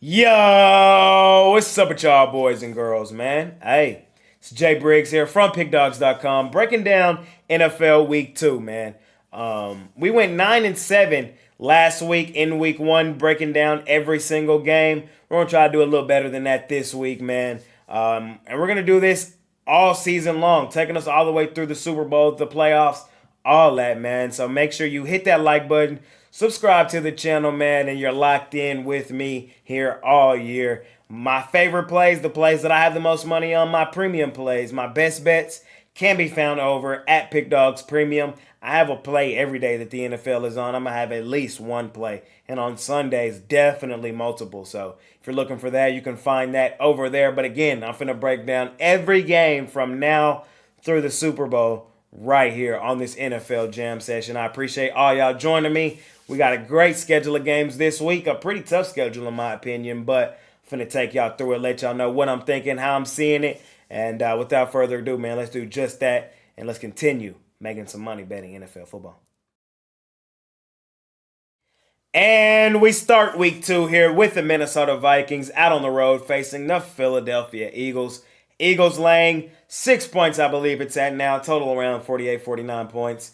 Yo, what's up with y'all boys and girls, man? Hey, it's Jay Briggs here from Pickdawgz.com, breaking down NFL Week 2, man. We went 9-7 last week in Week 1, breaking down every single game. We're going to try to do a little better than that this week, man. And we're going to do this all season long, taking us all the way through the Super Bowl, the playoffs, all that, man. So make sure you hit that like button, subscribe to the channel, man, and you're locked in with me here all year. My favorite plays, the plays that I have the most money on, my premium plays, my best bets can be found over at Pick Dawgz Premium. I have a play every day that the NFL is on. I'm going to have at least one play. And on Sundays, definitely multiple. So if you're looking for that, you can find that over there. But again, I'm going to break down every game from now through the Super Bowl right here on this NFL Jam session. I appreciate all y'all joining me. We got a great schedule of games this week. A pretty tough schedule in my opinion, but I'm finna take y'all through it, let y'all know what I'm thinking, how I'm seeing it. And without further ado, man, let's do just that. And let's continue making some money betting NFL football. And we start week 2 here with the Minnesota Vikings out on the road facing the Philadelphia Eagles. Eagles laying 6 points, I believe it's at now, total around 48, 49 points.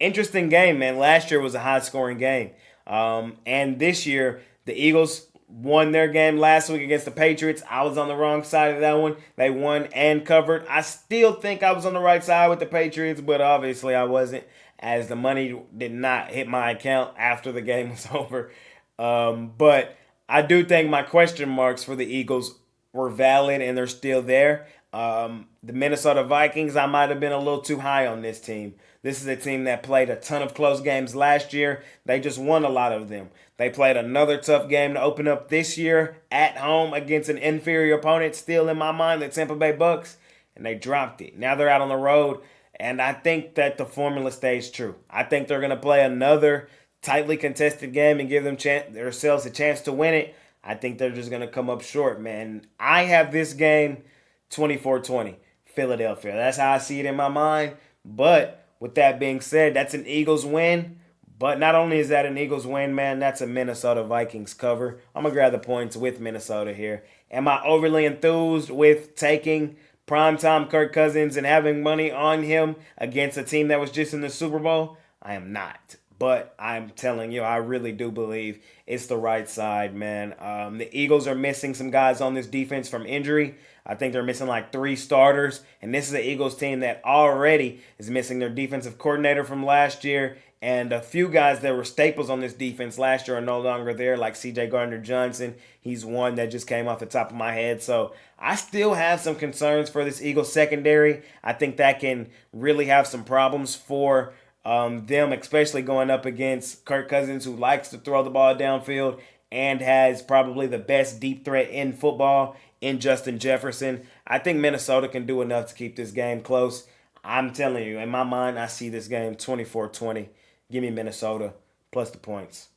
Interesting game, man. Last year was a high-scoring game. And this year, the Eagles won their game last week against the Patriots. I was on the wrong side of that one. They won and covered. I still think I was on the right side with the Patriots, but obviously I wasn't, as the money did not hit my account after the game was over. But I do think my question marks for the Eagles were valid and they're still there. The Minnesota Vikings, I might have been a little too high on this team. This is a team that played a ton of close games last year. They just won a lot of them. They played another tough game to open up this year at home against an inferior opponent, still in my mind, the Tampa Bay Bucks, and they dropped it. Now they're out on the road, and I think that the formula stays true. I think they're going to play another tightly contested game and give themselves a chance to win it. I think they're just going to come up short, man. I have this game 24-20, Philadelphia. That's how I see it in my mind. But with that being said, that's an Eagles win. But not only is that an Eagles win, man, that's a Minnesota Vikings cover. I'm going to grab the points with Minnesota here. Am I overly enthused with taking primetime Kirk Cousins and having money on him against a team that was just in the Super Bowl? I am not. But I'm telling you, I really do believe it's the right side, man. The Eagles are missing some guys on this defense from injury. I think they're missing like 3 starters. And this is an Eagles team that already is missing their defensive coordinator from last year. And a few guys that were staples on this defense last year are no longer there, like C.J. Gardner-Johnson. He's one that just came off the top of my head. So I still have some concerns for this Eagles secondary. I think that can really have some problems for them, especially going up against Kirk Cousins, who likes to throw the ball downfield and has probably the best deep threat in football in Justin Jefferson. I think Minnesota can do enough to keep this game close. I'm telling you, in my mind, I see this game 24-20. Give me Minnesota plus the points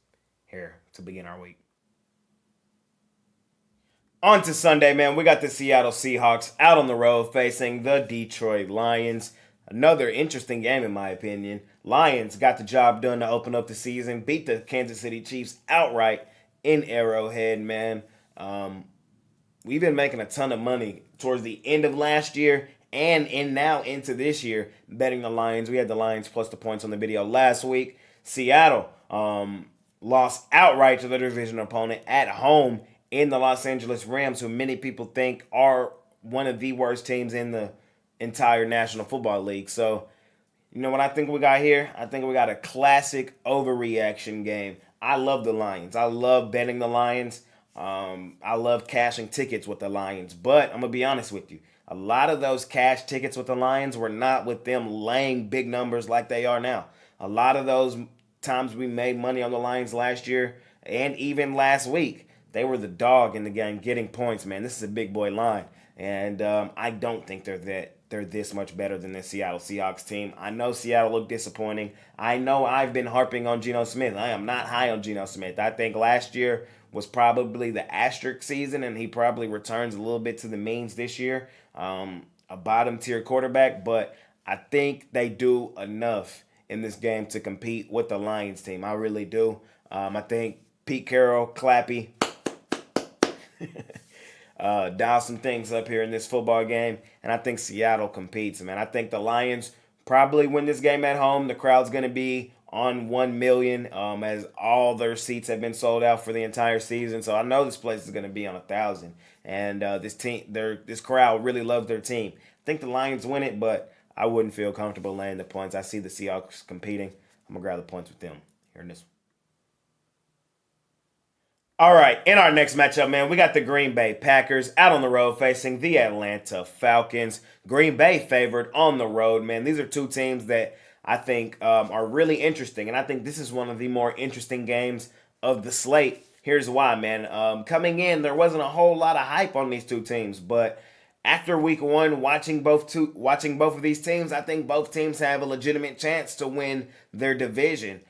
here to begin our week. On to Sunday, man. We got the Seattle Seahawks out on the road facing the Detroit Lions. Another interesting game, in my opinion. Lions got the job done to open up the season, beat the Kansas City Chiefs outright in Arrowhead, man. We've been making a ton of money towards the end of last year and now into this year betting the Lions. We had the Lions plus the points on the video last week. Seattle lost outright to the division opponent at home in the Los Angeles Rams, who many people think are one of the worst teams in the entire National Football League. So, you know what I think we got here? I think we got a classic overreaction game. I love the Lions. I love betting the Lions. I love cashing tickets with the Lions. But I'm going to be honest with you. A lot of those cash tickets with the Lions were not with them laying big numbers like they are now. A lot of those times we made money on the Lions last year and even last week, they were the dog in the game getting points, man. This is a big boy line. And I don't think they're this much better than the Seattle Seahawks team. I know Seattle looked disappointing. I know I've been harping on Geno Smith. I am not high on Geno Smith. I think last year was probably the asterisk season, and he probably returns a little bit to the means this year. A bottom-tier quarterback, but I think they do enough in this game to compete with the Lions team. I really do. I think Pete Carroll, Clappy, dial some things up here in this football game, and I think Seattle competes, man. I think the Lions probably win this game at home. The crowd's going to be on 1 million, as all their seats have been sold out for the entire season. So I know this place is going to be on 1,000, and this crowd really loves their team. I think the Lions win it, but I wouldn't feel comfortable laying the points. I see the Seahawks competing. I'm gonna grab the points with them here in this one. All right, in our next matchup, man, we got the Green Bay Packers out on the road facing the Atlanta Falcons. Green Bay favored on the road, man. These are two teams that I think are really interesting, and I think this is one of the more interesting games of the slate. Here's why, man. Coming in, there wasn't a whole lot of hype on these two teams, but after week one, watching both of these teams, I think both teams have a legitimate chance to win their division.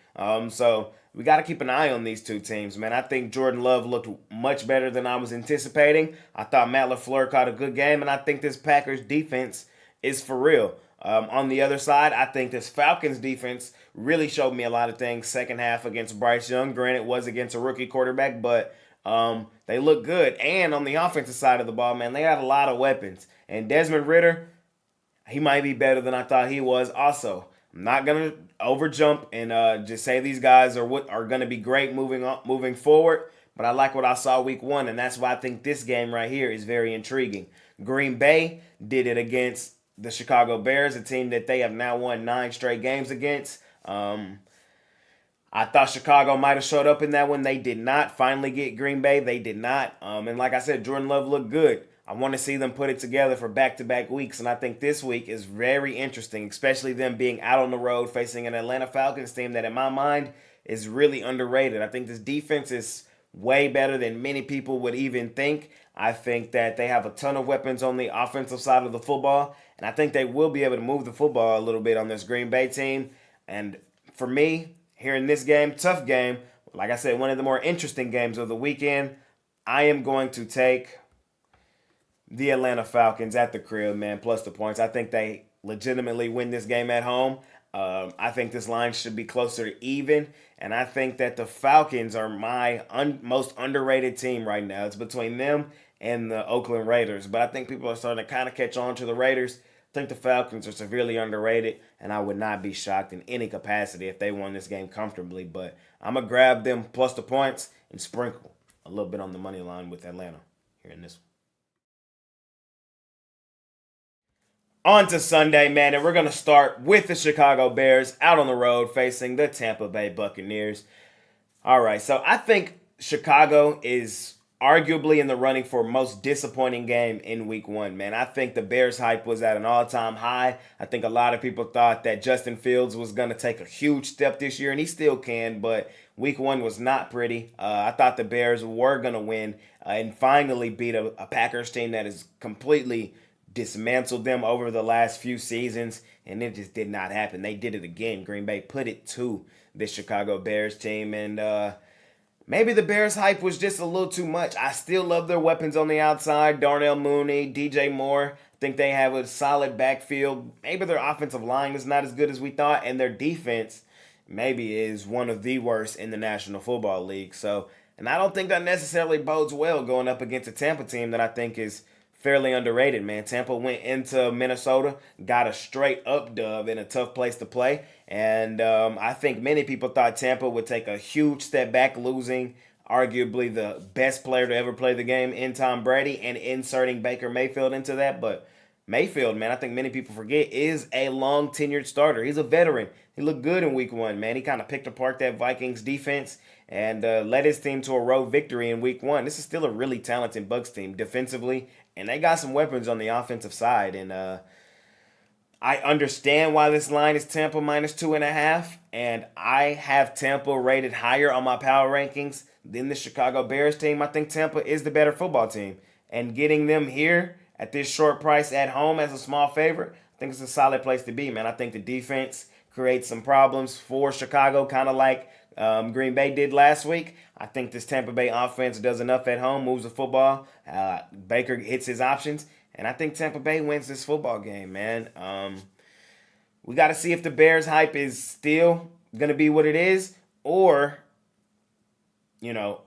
So we got to keep an eye on these two teams, man. I think Jordan Love looked much better than I was anticipating. I thought Matt LaFleur caught a good game, and I think this Packers defense is for real. On the other side, I think this Falcons defense really showed me a lot of things second half against Bryce Young. Granted, it was against a rookie quarterback, but they look good. And on the offensive side of the ball, man, they had a lot of weapons. And Desmond Ritter, he might be better than I thought he was. Also, I'm not gonna overjump and just say these guys are gonna be great moving forward. But I like what I saw week one, and that's why I think this game right here is very intriguing. Green Bay did it against the Chicago Bears, a team that they have now won 9 straight games against. I thought Chicago might have showed up in that one. They did not finally get Green Bay. They did not. And like I said, Jordan Love looked good. I want to see them put it together for back-to-back weeks, and I think this week is very interesting, especially them being out on the road facing an Atlanta Falcons team that, in my mind, is really underrated. I think this defense is way better than many people would even think. I think that they have a ton of weapons on the offensive side of the football, and I think they will be able to move the football a little bit on this Green Bay team. And for me, here in this game, tough game, like I said, one of the more interesting games of the weekend, I am going to take the Atlanta Falcons at the crib, man, plus the points. I think they legitimately win this game at home. I think this line should be closer to even, and I think that the Falcons are my most underrated team right now. It's between them and the Oakland Raiders, but I think people are starting to kind of catch on to the Raiders. I think the Falcons are severely underrated, and I would not be shocked in any capacity if they won this game comfortably. But I'm going to grab them plus the points and sprinkle a little bit on the money line with Atlanta here in this one. On to Sunday, man, and we're going to start with the Chicago Bears out on the road facing the Tampa Bay Buccaneers. All right, so I think Chicago is arguably in the running for most disappointing game in week one, man. I think the Bears hype was at an all-time high. I think a lot of people thought that Justin Fields was going to take a huge step this year, and he still can, but week one was not pretty. I thought the Bears were going to win and finally beat a Packers team that has completely dismantled them over the last few seasons, and it just did not happen. They did it again. Green Bay put it to the Chicago Bears team, and maybe the Bears hype was just a little too much. I still love their weapons on the outside. Darnell Mooney, DJ Moore. I think they have a solid backfield. Maybe their offensive line is not as good as we thought, and their defense maybe is one of the worst in the National Football League. So, and I don't think that necessarily bodes well going up against a Tampa team that I think is fairly underrated, man. Tampa went into Minnesota, got a straight up dub in a tough place to play. And I think many people thought Tampa would take a huge step back, losing arguably the best player to ever play the game in Tom Brady and inserting Baker Mayfield into that. But Mayfield, man, I think many people forget, is a long tenured starter. He's a veteran. He looked good in week one, man. He kind of picked apart that Vikings defense and led his team to a road victory in week one. This is still a really talented Bucs team defensively, and they got some weapons on the offensive side. And I understand why this line is Tampa minus 2.5, and I have Tampa rated higher on my power rankings than the Chicago Bears team. I think Tampa is the better football team, and getting them here at this short price at home as a small favorite, I think it's a solid place to be, man. I think the defense creates some problems for Chicago, kind of like Green Bay did last week. I think this Tampa Bay offense does enough at home, moves the football. Baker hits his options, and I think Tampa Bay wins this football game, man. We got to see if the Bears hype is still going to be what it is, or, you know,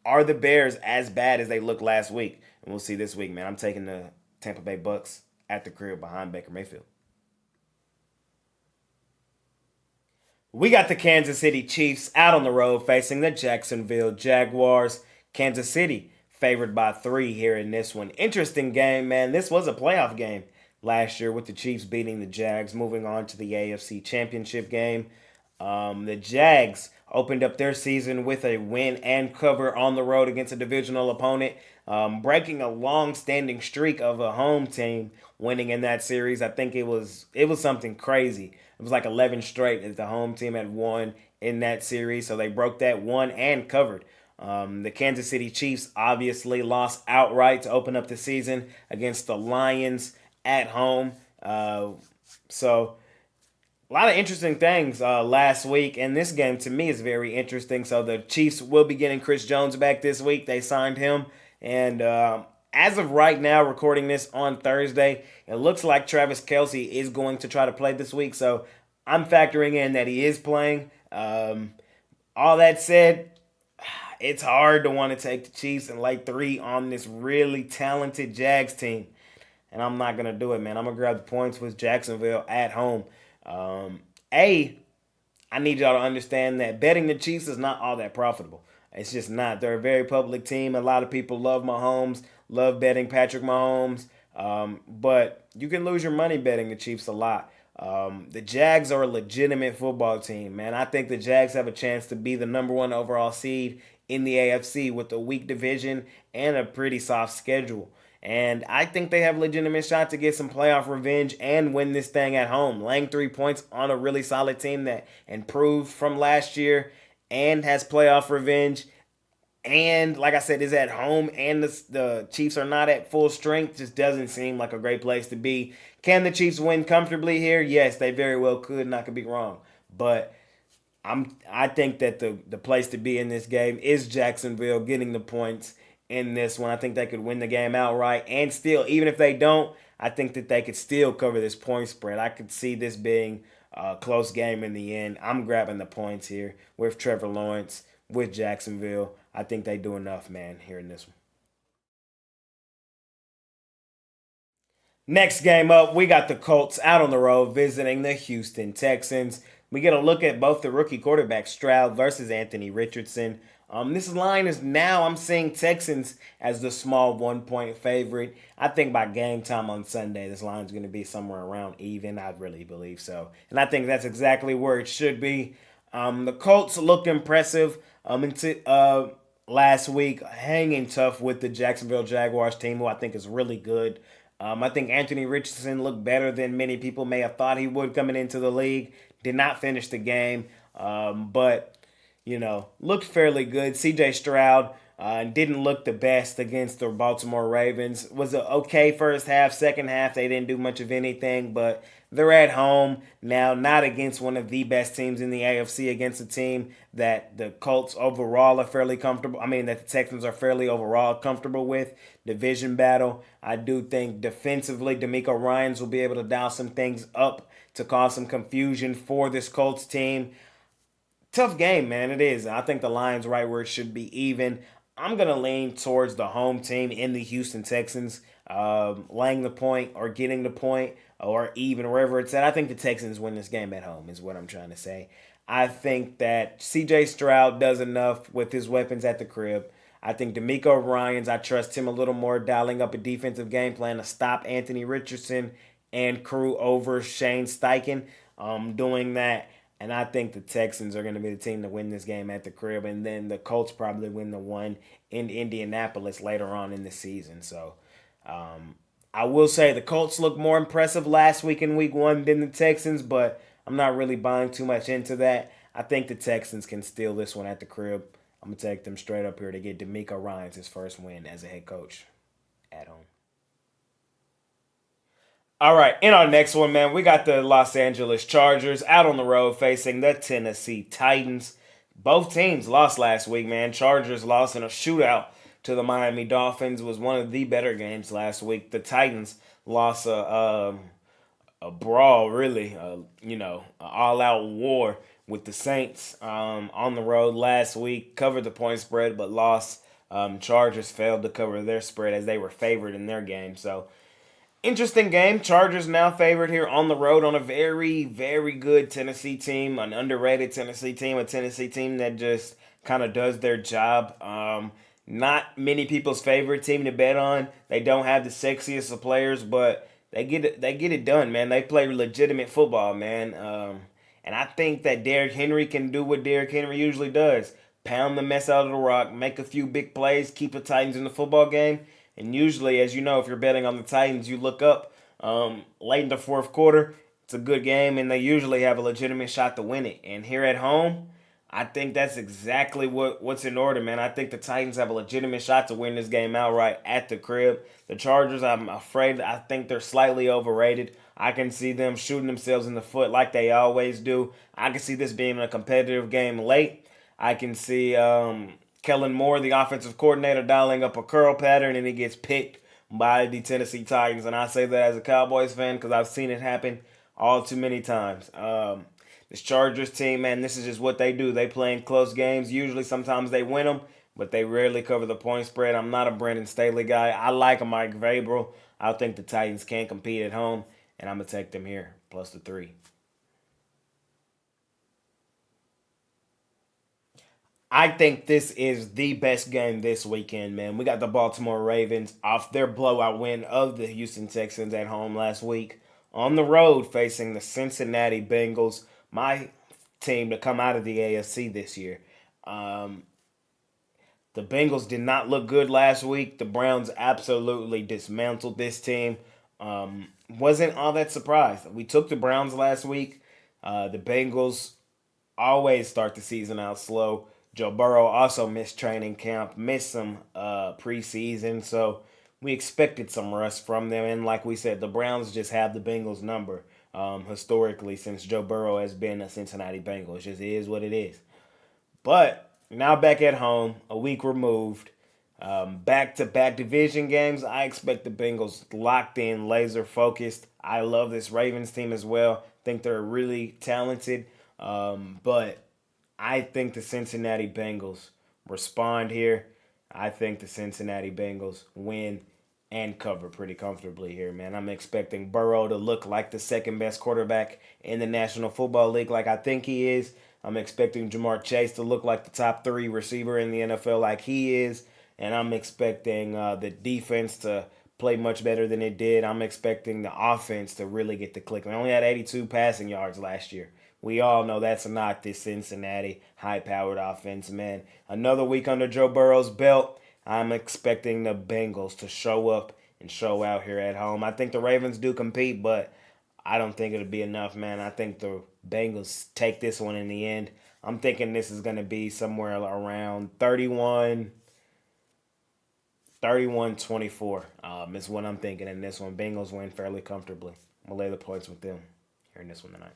are the Bears as bad as they looked last week? And we'll see this week, man. I'm taking the Tampa Bay Bucks at the crib behind Baker Mayfield. We got the Kansas City Chiefs out on the road facing the Jacksonville Jaguars. Kansas City favored by 3 here in this one. Interesting game, man. This was a playoff game last year with the Chiefs beating the Jags, moving on to the AFC Championship game. The Jags opened up their season with a win and cover on the road against a divisional opponent, breaking a long-standing streak of a home team winning in that series. I think it was something crazy. It was like 11 straight that the home team had won in that series, so they broke that one and covered. The Kansas City Chiefs obviously lost outright to open up the season against the Lions at home. So a lot of interesting things last week, and this game to me is very interesting. So the Chiefs will be getting Chris Jones back this week. They signed him, and as of right now, recording this on Thursday, it looks like Travis Kelce is going to try to play this week. So I'm factoring in that he is playing. All that said, it's hard to want to take the Chiefs and lay 3 on this really talented Jags team. And I'm not going to do it, man. I'm going to grab the points with Jacksonville at home. A, I need y'all to understand that betting the Chiefs is not all that profitable. It's just not. They're a very public team. A lot of people love Mahomes, love betting Patrick Mahomes. But you can lose your money betting the Chiefs a lot. The Jags are a legitimate football team, man. I think the Jags have a chance to be the number 1 overall seed in the AFC with a weak division and a pretty soft schedule. And I think they have a legitimate shot to get some playoff revenge and win this thing at home. Laying 3 points on a really solid team that improved from last year and has playoff revenge. And like I said, is at home and the Chiefs are not at full strength. Just doesn't seem like a great place to be. Can the Chiefs win comfortably here? Yes, they very well could, and I could be wrong. But I think that the place to be in this game is Jacksonville getting the points in this one. I think they could win the game outright, and still, even if they don't, I think that they could still cover this point spread. I could see this being a close game in the end. I'm grabbing the points here with Trevor Lawrence, with Jacksonville. I think they do enough, man, here in this one. Next game up, we got the Colts out on the road visiting the Houston Texans. We get a look at both the rookie quarterback Stroud versus Anthony Richardson. This line is now, I'm seeing Texans as the small 1 point favorite. I think by game time on Sunday, this line is going to be somewhere around even. I really believe so. And I think that's exactly where it should be. The Colts looked impressive last week, hanging tough with the Jacksonville Jaguars team, who I think is really good. I think Anthony Richardson looked better than many people may have thought he would coming into the league. Did not finish the game, but looked fairly good. C.J. Stroud didn't look the best against the Baltimore Ravens. Was an okay first half. Second half, they didn't do much of anything, but they're at home now, not against one of the best teams in the AFC, against a team that the Colts overall are fairly comfortable. I mean, that the Texans are fairly overall comfortable with. Division battle. I do think defensively, D'Amico Ryans will be able to dial some things up to cause some confusion for this Colts team. Tough game, man. It is. I think the line's right where it should be even. I'm going to lean towards the home team in the Houston Texans, laying the point or getting the point or even wherever it's at. I think the Texans win this game at home is what I'm trying to say. I think that C.J. Stroud does enough with his weapons at the crib. I think D'Amico Ryans, I trust him a little more, dialing up a defensive game plan to stop Anthony Richardson and crew over Shane Steichen, doing that. And I think the Texans are going to be the team to win this game at the crib. And then the Colts probably win the one in Indianapolis later on in the season. So I will say the Colts looked more impressive last week in week 1 than the Texans, but I'm not really buying too much into that. I think the Texans can steal this one at the crib. I'm going to take them straight up here to get D'Amico Ryans his first win as a head coach at home. All right, in our next one, man, we got the Los Angeles Chargers out on the road facing the Tennessee Titans. Both teams lost last week, man. Chargers lost in a shootout to the Miami Dolphins. It was one of the better games last week. The Titans lost a brawl, really, an all-out war with the Saints on the road last week. Covered the point spread, but lost Chargers failed to cover their spread as they were favored in their game. So interesting game. Chargers now favored here on the road on a very, very good Tennessee team, an underrated Tennessee team, a Tennessee team that just kind of does their job. Not many people's favorite team to bet on. They don't have the sexiest of players, but they get it done, man. They play legitimate football, man. And I think that Derrick Henry can do what Derrick Henry usually does: pound the mess out of the rock, make a few big plays, keep the Titans in the football game. And usually, as you know, if you're betting on the Titans, you look up late in the fourth quarter. It's a good game, and they usually have a legitimate shot to win it. And here at home, I think that's exactly what's in order, man. I think the Titans have a legitimate shot to win this game outright at the crib. The Chargers, I think they're slightly overrated. I can see them shooting themselves in the foot like they always do. I can see this being a competitive game late. I can see Kellen Moore, the offensive coordinator, dialing up a curl pattern, and he gets picked by the Tennessee Titans. And I say that as a Cowboys fan because I've seen it happen all too many times. This Chargers team, man, this is just what they do. They play in close games. Usually, sometimes they win them, but they rarely cover the point spread. I'm not a Brandon Staley guy. I like a Mike Vrabel. I think the Titans can compete at home, and I'm going to take them here, plus the 3. I think this is the best game this weekend, man. We got the Baltimore Ravens off their blowout win of the Houston Texans at home last week, on the road facing the Cincinnati Bengals, my team to come out of the AFC this year. Um, the Bengals did not look good last week. The Browns absolutely dismantled this team. Wasn't all that surprised. We took the Browns last week. The Bengals always start the season out slow. Joe Burrow also missed training camp, missed some preseason, so we expected some rust from them. And like we said, the Browns just have the Bengals number historically since Joe Burrow has been a Cincinnati Bengal. It just is what it is. But now back at home, a week removed, back-to-back division games. I expect the Bengals locked in, laser focused. I love this Ravens team as well. Think they're really talented, but I think the Cincinnati Bengals respond here. I think the Cincinnati Bengals win and cover pretty comfortably here, man. I'm expecting Burrow to look like the second best quarterback in the National Football League like I think he is. I'm expecting Jamar Chase to look like the top 3 receiver in the NFL like he is. And I'm expecting the defense to play much better than it did. I'm expecting the offense to really get the click. We only had 82 passing yards last year. We all know that's not the Cincinnati high-powered offense, man. Another week under Joe Burrow's belt. I'm expecting the Bengals to show up and show out here at home. I think the Ravens do compete, but I don't think it'll be enough, man. I think the Bengals take this one in the end. I'm thinking this is going to be somewhere around 31-24 is what I'm thinking in this one. Bengals win fairly comfortably. We'll lay the points with them here in this one tonight.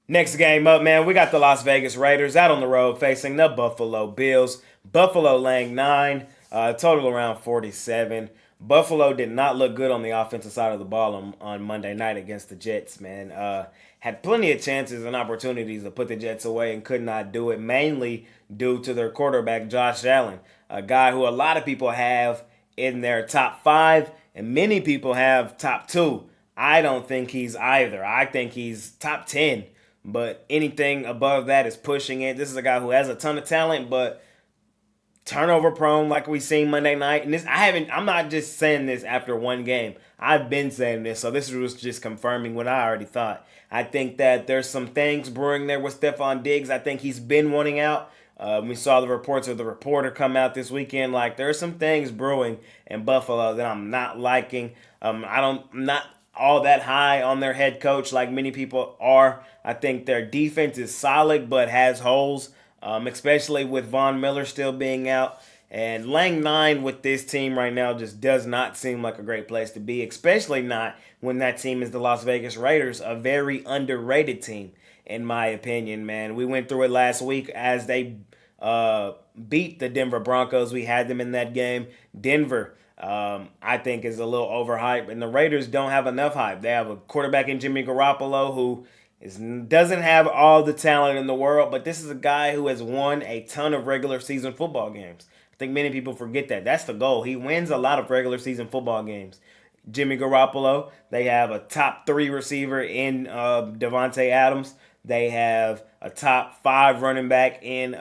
Next game up, man, we got the Las Vegas Raiders out on the road facing the Buffalo Bills. Buffalo laying 9, total around 47. Buffalo did not look good on the offensive side of the ball on Monday night against the Jets, man. Had plenty of chances and opportunities to put the Jets away and could not do it, mainly due to their quarterback, Josh Allen, a guy who a lot of people have in their top 5 and many people have top 2. I don't think he's either. I think he's top 10. But anything above that is pushing it. This is a guy who has a ton of talent, but turnover prone, like we seen Monday night. And I'm not just saying this after one game. I've been saying this, so this was just confirming what I already thought. I think that there's some things brewing there with Stephon Diggs. I think he's been wanting out. We saw the reports of the reporter come out this weekend. Like, there's some things brewing in Buffalo that I'm not liking. I'm not all that high on their head coach like many people are. I think their defense is solid but has holes, especially with Von Miller still being out. And laying 9 with this team right now just does not seem like a great place to be, especially not when that team is the Las Vegas Raiders, a very underrated team, in my opinion, man. We went through it last week as they beat the Denver Broncos. We had them in that game. Denver, I think, is a little overhyped, and the Raiders don't have enough hype. They have a quarterback in Jimmy Garoppolo who Doesn't have all the talent in the world, but this is a guy who has won a ton of regular season football games. I think many people forget that. That's the goal. He wins a lot of regular season football games. Jimmy Garoppolo, they have a top three receiver in Devontae Adams. They have a top five running back in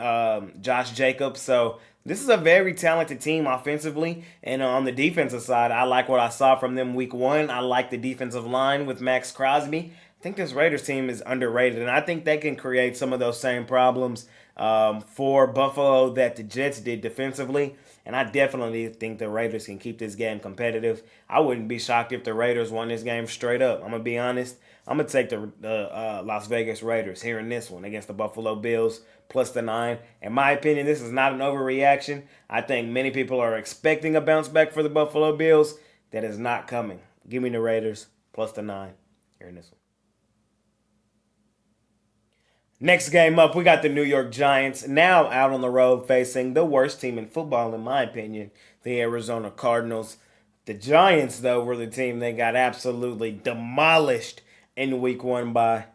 Josh Jacobs. So this is a very talented team offensively. And on the defensive side, I like what I saw from them week one. I like the defensive line with Max Crosby. I think this Raiders team is underrated, and I think they can create some of those same problems for Buffalo that the Jets did defensively. And I definitely think the Raiders can keep this game competitive. I wouldn't be shocked if the Raiders won this game straight up. I'm going to be honest. I'm going to take the Las Vegas Raiders here in this one against the Buffalo Bills plus the 9. In my opinion, this is not an overreaction. I think many people are expecting a bounce back for the Buffalo Bills. That is not coming. Give me the Raiders plus the 9 here in this one. Next game up, we got the New York Giants, now out on the road facing the worst team in football, in my opinion, the Arizona Cardinals. The Giants, though, were the team that got absolutely demolished in week one by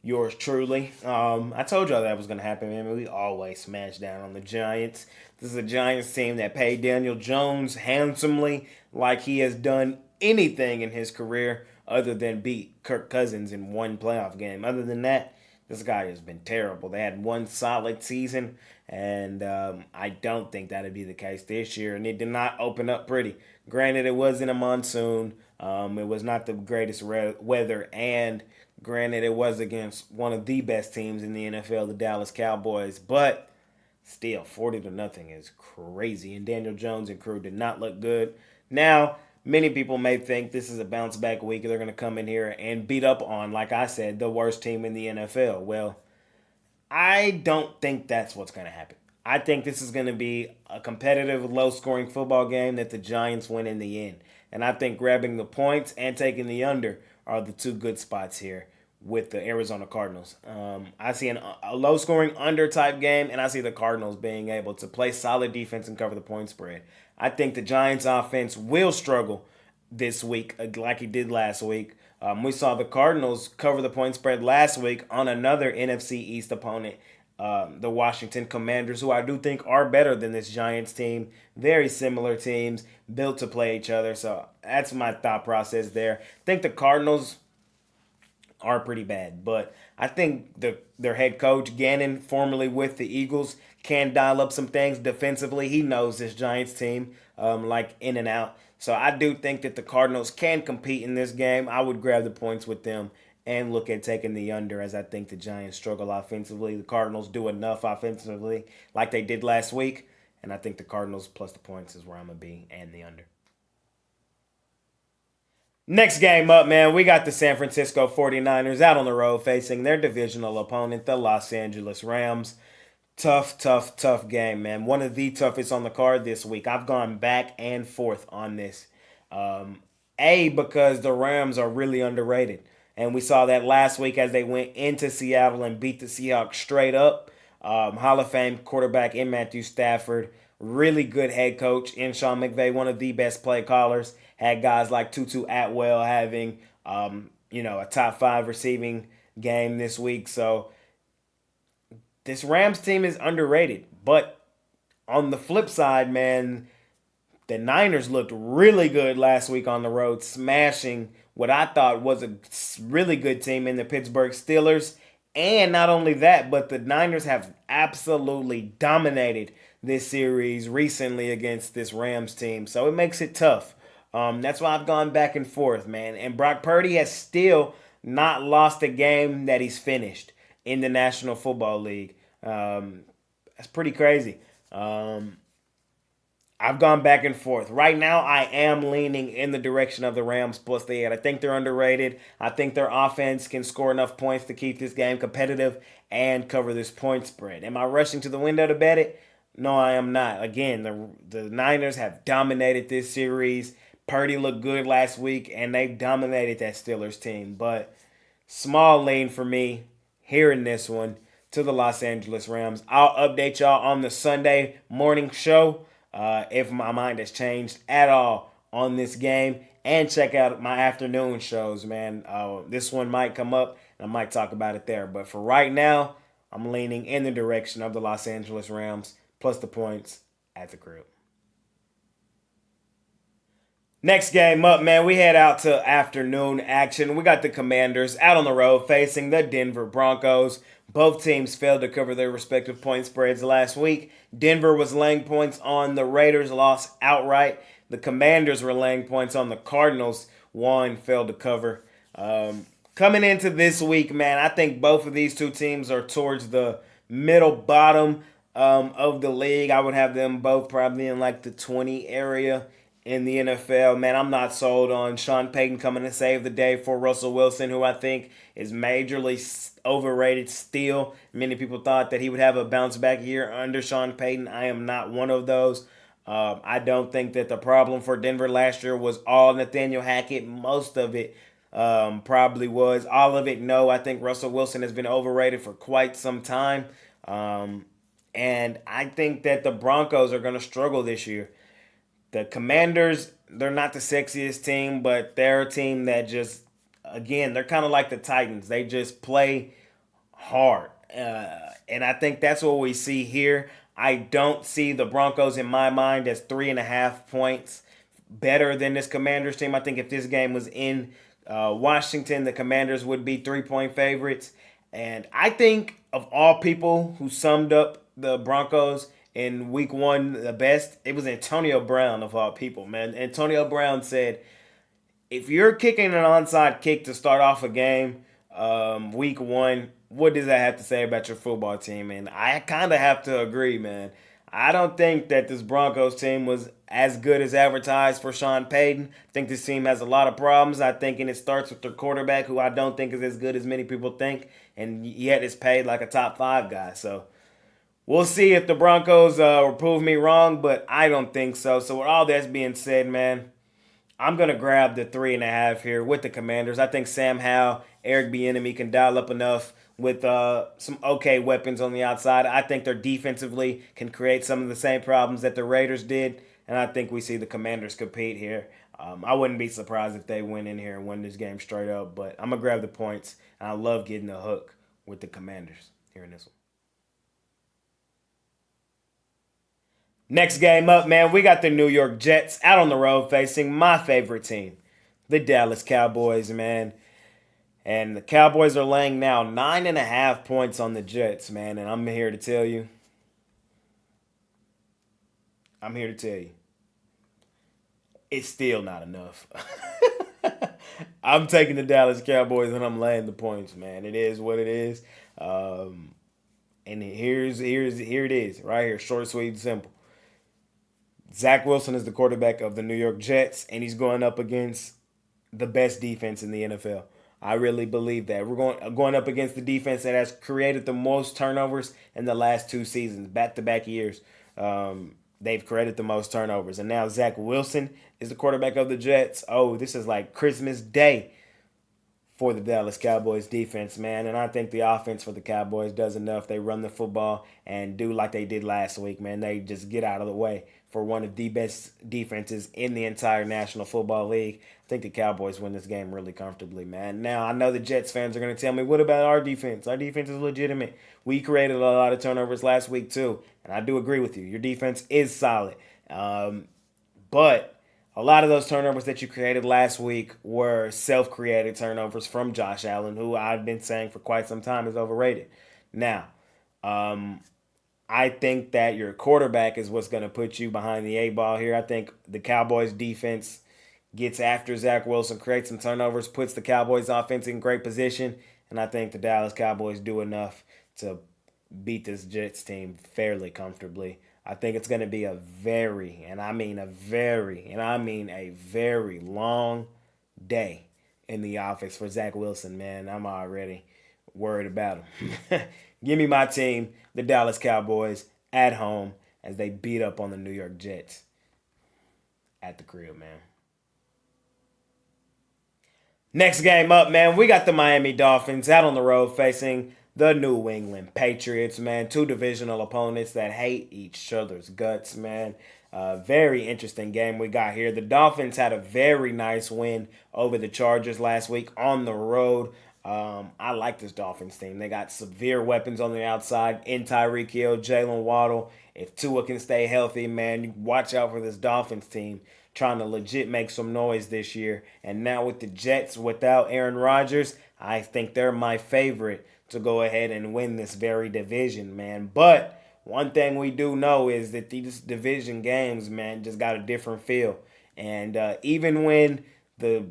yours truly. I told y'all that was going to happen, man. We always smash down on the Giants. This is a Giants team that paid Daniel Jones handsomely, like he has done anything in his career other than beat Kirk Cousins in one playoff game. Other than that, this guy has been terrible. They had one solid season, and I don't think that'd be the case this year. And it did not open up pretty. Granted, it was in a monsoon. It was not the greatest weather, and granted, it was against one of the best teams in the NFL, the Dallas Cowboys. But still, 40-0 is crazy. And Daniel Jones and crew did not look good. Now, many people may think this is a bounce back week. They're going to come in here and beat up on, like I said, the worst team in the NFL. Well, I don't think that's what's going to happen. I think this is going to be a competitive, low-scoring football game that the Giants win in the end. And I think grabbing the points and taking the under are the two good spots here with the Arizona Cardinals. I see a low-scoring under-type game, and I see the Cardinals being able to play solid defense and cover the point spread. I think the Giants' offense will struggle this week like he did last week. We saw the Cardinals cover the point spread last week on another NFC East opponent, the Washington Commanders, who I do think are better than this Giants team. Very similar teams, built to play each other. So that's my thought process there. I think the Cardinals are pretty bad, but I think their head coach, Gannon, formerly with the Eagles, can dial up some things defensively. He knows this Giants team like in and out. So I do think that the Cardinals can compete in this game. I would grab the points with them and look at taking the under, as I think the Giants struggle offensively. The Cardinals do enough offensively like they did last week, and I think the Cardinals plus the points is where I'm going to be, and the under. Next game up, man, we got the San Francisco 49ers out on the road facing their divisional opponent, the Los Angeles Rams. Tough game, man. One of the toughest on the card this week. I've gone back and forth on this. Because the Rams are really underrated. And we saw that last week as they went into Seattle and beat the Seahawks straight up. Hall of Fame quarterback in Matthew Stafford. Really good head coach in Sean McVay, one of the best play callers. Had guys like Tutu Atwell having, a top 5 receiving game this week. So this Rams team is underrated. But on the flip side, man, the Niners looked really good last week on the road, smashing what I thought was a really good team in the Pittsburgh Steelers. And not only that, but the Niners have absolutely dominated this series recently against this Rams team. So it makes it tough. That's why I've gone back and forth, man. And Brock Purdy has still not lost a game that he's finished in the National Football League. That's pretty crazy. I've gone back and forth. Right now, I am leaning in the direction of the Rams plus the 8. I think they're underrated. I think their offense can score enough points to keep this game competitive and cover this point spread. Am I rushing to the window to bet it? No, I am not. Again, the Niners have dominated this series. Purdy looked good last week, and they dominated that Steelers team. But small lean for me here in this one to the Los Angeles Rams. I'll update y'all on the Sunday morning show if my mind has changed at all on this game and check out my afternoon shows, man. This one might come up and I might talk about it there. But for right now, I'm leaning in the direction of the Los Angeles Rams plus the points at the crib. Next game up, man, we head out to afternoon action. We got the Commanders out on the road facing the Denver Broncos. Both teams failed to cover their respective point spreads last week. Denver was laying points on the Raiders, lost outright. The Commanders were laying points on the Cardinals, won, failed to cover. Coming into this week, man, I think both of these two teams are towards the middle bottom of the league. I would have them both probably in like the 20 area in the NFL. Man, I'm not sold on Sean Payton coming to save the day for Russell Wilson, who I think is majorly overrated still. Many people thought that he would have a bounce back year under Sean Payton. I am not one of those. I don't think that the problem for Denver last year was all Nathaniel Hackett. Most of it probably was. All of it, no. I think Russell Wilson has been overrated for quite some time. And I think that the Broncos are going to struggle this year. The Commanders, they're not the sexiest team, but they're a team that just, again, they're kind of like the Titans. They just play hard. And I think that's what we see here. I don't see the Broncos in my mind as 3.5 points better than this Commanders team. I think if this game was in Washington, the Commanders would be 3-point favorites. And I think of all people who summed up the Broncos in week one the best, it was Antonio Brown of all people, man. Antonio Brown said, if you're kicking an onside kick to start off a game week one, what does that have to say about your football team? And I kind of have to agree, man. I don't think that this Broncos team was as good as advertised for Sean Payton. I think this team has a lot of problems. I think and it starts with their quarterback, who I don't think is as good as many people think, and yet is paid like a top 5 guy. So we'll see if the Broncos will prove me wrong, but I don't think so. So with all that being said, man, I'm going to grab the 3.5 here with the Commanders. I think Sam Howell, Eric Bieniemy can dial up enough with some okay weapons on the outside. I think their defensively can create some of the same problems that the Raiders did, and I think we see the Commanders compete here. I wouldn't be surprised if they went in here and won this game straight up, but I'm going to grab the points, and I love getting the hook with the Commanders here in this one. Next game up, man, we got the New York Jets out on the road facing my favorite team, the Dallas Cowboys, man. And the Cowboys are laying now 9.5 points on the Jets, man. And I'm here to tell you. It's still not enough. I'm taking the Dallas Cowboys and I'm laying the points, man. It is what it is. And here it is, right here, short, sweet, and simple. Zach Wilson is the quarterback of the New York Jets, and he's going up against the best defense in the NFL. I really believe that. We're going up against the defense that has created the most turnovers in the last 2 seasons, back-to-back years. They've created the most turnovers. And now Zach Wilson is the quarterback of the Jets. Oh, this is like Christmas Day for the Dallas Cowboys defense, man. And I think the offense for the Cowboys does enough. They run the football and do like they did last week, man. They just get out of the way for one of the best defenses in the entire National Football League. I think the Cowboys win this game really comfortably, man. Now, I know the Jets fans are going to tell me, what about our defense? Our defense is legitimate. We created a lot of turnovers last week, too. And I do agree with you. Your defense is solid. But a lot of those turnovers that you created last week were self-created turnovers from Josh Allen, who I've been saying for quite some time is overrated. Now, I think that your quarterback is what's going to put you behind the 8 ball here. I think the Cowboys defense gets after Zach Wilson, creates some turnovers, puts the Cowboys offense in great position, and I think the Dallas Cowboys do enough to beat this Jets team fairly comfortably. I think it's going to be a very long day in the office for Zach Wilson, man. I'm already worried about him. Give me my team, the Dallas Cowboys, at home as they beat up on the New York Jets at the crib, man. Next game up, man, we got the Miami Dolphins out on the road facing the New England Patriots, man. Two divisional opponents that hate each other's guts, man. Very interesting game we got here. The Dolphins had a very nice win over the Chargers last week on the road. I like this Dolphins team. They got severe weapons on the outside in Tyreek Hill, Jalen Waddle. If Tua can stay healthy, man, you watch out for this Dolphins team trying to legit make some noise this year. And now with the Jets without Aaron Rodgers, I think they're my favorite to go ahead and win this very division, man. But one thing we do know is that these division games, man, just got a different feel. And even when the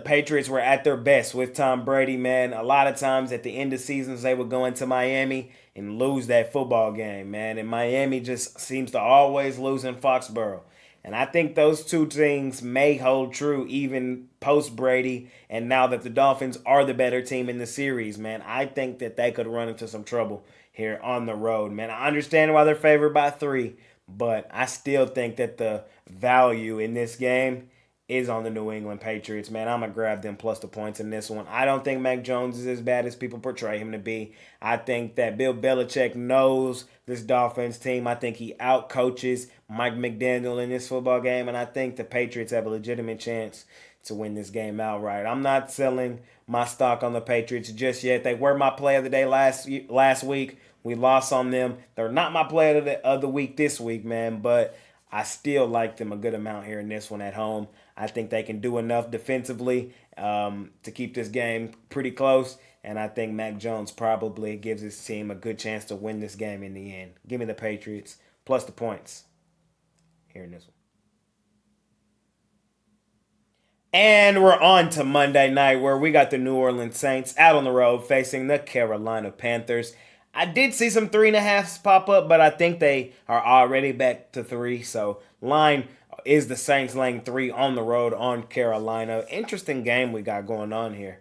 Patriots were at their best with Tom Brady, man, a lot of times at the end of seasons they would go into Miami and lose that football game, man. And Miami just seems to always lose in Foxborough. And I think those two things may hold true even post Brady. And now that the Dolphins are the better team in the series, man, I think that they could run into some trouble here on the road, man. I understand why they're favored by 3, but I still think that the value in this game is on the New England Patriots, man. I'm going to grab them plus the points in this one. I don't think Mac Jones is as bad as people portray him to be. I think that Bill Belichick knows this Dolphins team. I think he outcoaches Mike McDaniel in this football game, and I think the Patriots have a legitimate chance to win this game outright. I'm not selling my stock on the Patriots just yet. They were my play of the day last week. We lost on them. They're not my play of the week this week, man, but I still like them a good amount here in this one at home. I think they can do enough defensively to keep this game pretty close, and I think Mac Jones probably gives his team a good chance to win this game in the end. Give me the Patriots plus the points here in this one. And we're on to Monday night where we got the New Orleans Saints out on the road facing the Carolina Panthers. I did see some 3.5s pop up, but I think they are already back to 3. So line is the Saints laying 3 on the road on Carolina. Interesting game we got going on here.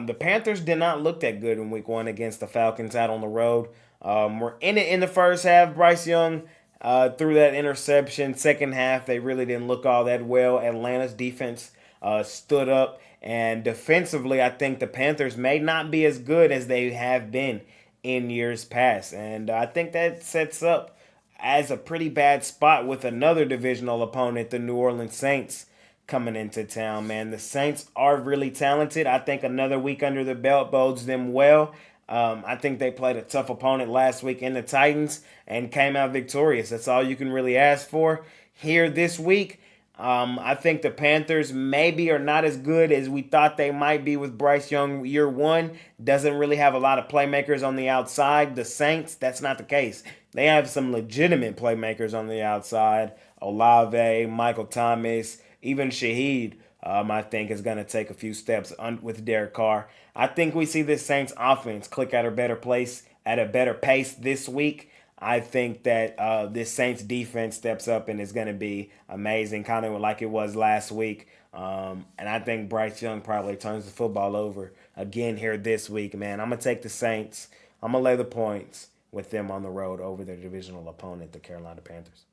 The Panthers did not look that good in week 1 against the Falcons out on the road. We're in it in the first half. Bryce Young threw that interception. Second half, they really didn't look all that well. Atlanta's defense stood up. And defensively, I think the Panthers may not be as good as they have been in years past. And I think that sets up as a pretty bad spot with another divisional opponent, the New Orleans Saints, coming into town, man. The Saints are really talented. I think another week under the belt bodes them well. I think they played a tough opponent last week in the Titans and came out victorious. That's all you can really ask for here this week. I think the Panthers maybe are not as good as we thought they might be with Bryce Young year 1. Doesn't really have a lot of playmakers on the outside. The Saints, that's not the case. They have some legitimate playmakers on the outside. Olave, Michael Thomas, even Shaheed, I think is going to take a few steps with Derek Carr. I think we see this Saints offense click at a better pace this week. I think that this Saints defense steps up and is going to be amazing, kind of like it was last week. And I think Bryce Young probably turns the football over again here this week, man. I'm going to take the Saints. I'm going to lay the points with them on the road over their divisional opponent, the Carolina Panthers.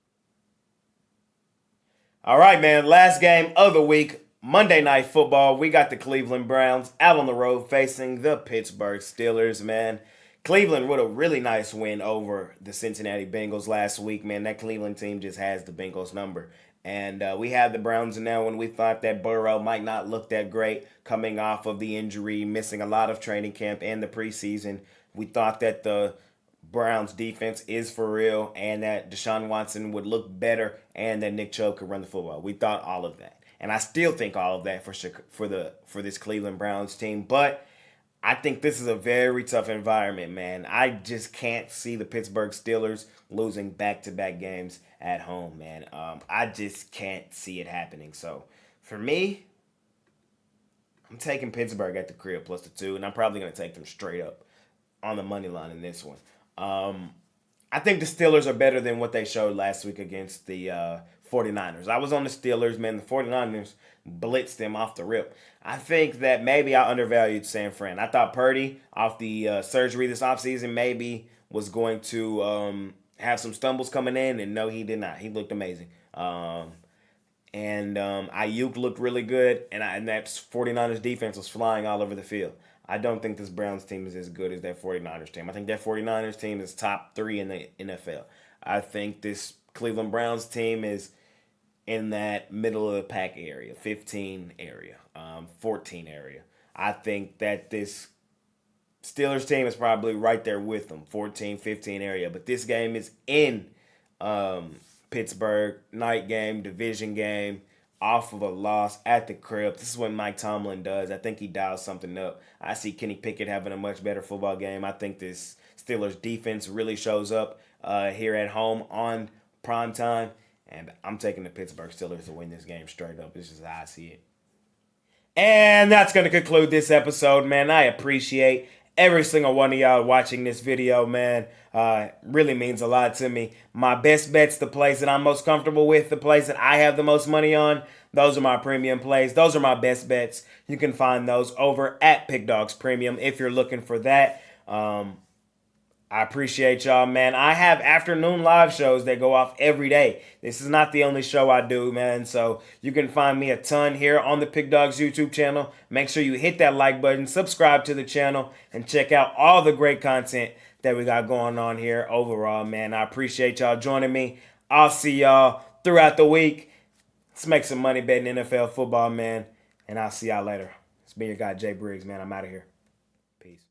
All right, man. Last game of the week, Monday Night Football. We got the Cleveland Browns out on the road facing the Pittsburgh Steelers, man. Cleveland with a really nice win over the Cincinnati Bengals last week, man. That Cleveland team just has the Bengals number. And we had the Browns now when we thought that Burrow might not look that great coming off of the injury, missing a lot of training camp and the preseason. We thought that the Browns defense is for real and that Deshaun Watson would look better and that Nick Chubb could run the football. We thought all of that. And I still think all of that for this Cleveland Browns team. But I think this is a very tough environment, man. I just can't see the Pittsburgh Steelers losing back-to-back games at home, man. I just can't see it happening. So, for me, I'm taking Pittsburgh at the crib plus the 2, and I'm probably going to take them straight up on the money line in this one. I think the Steelers are better than what they showed last week against the 49ers. I was on the Steelers, man. The 49ers blitzed them off the rip. I think that maybe I undervalued San Fran. I thought Purdy, off the surgery this offseason, maybe was going to have some stumbles coming in, and no, he did not. He looked amazing. And Ayuk looked really good, and that 49ers defense was flying all over the field. I don't think this Browns team is as good as that 49ers team. I think that 49ers team is top 3 in the NFL. I think this Cleveland Browns team is in that middle of the pack area, 15 area, 14 area. I think that this Steelers team is probably right there with them, 14, 15 area. But this game is in Pittsburgh, night game, division game, off of a loss at the crib. This is what Mike Tomlin does. I think he dials something up. I see Kenny Pickett having a much better football game. I think this Steelers defense really shows up here at home on prime time. And I'm taking the Pittsburgh Steelers to win this game straight up. This is how I see it. And that's going to conclude this episode, man. I appreciate every single one of y'all watching this video, man. Really means a lot to me. My best bets, the plays that I'm most comfortable with, the plays that I have the most money on, those are my premium plays. Those are my best bets. You can find those over at Pickdawgz Premium if you're looking for that. I appreciate y'all, man. I have afternoon live shows that go off every day. This is not the only show I do, man. So you can find me a ton here on the Pick Dawgz YouTube channel. Make sure you hit that like button, subscribe to the channel, and check out all the great content that we got going on here overall, man. I appreciate y'all joining me. I'll see y'all throughout the week. Let's make some money betting NFL football, man. And I'll see y'all later. It's been your guy, Jay Briggs, man. I'm out of here. Peace.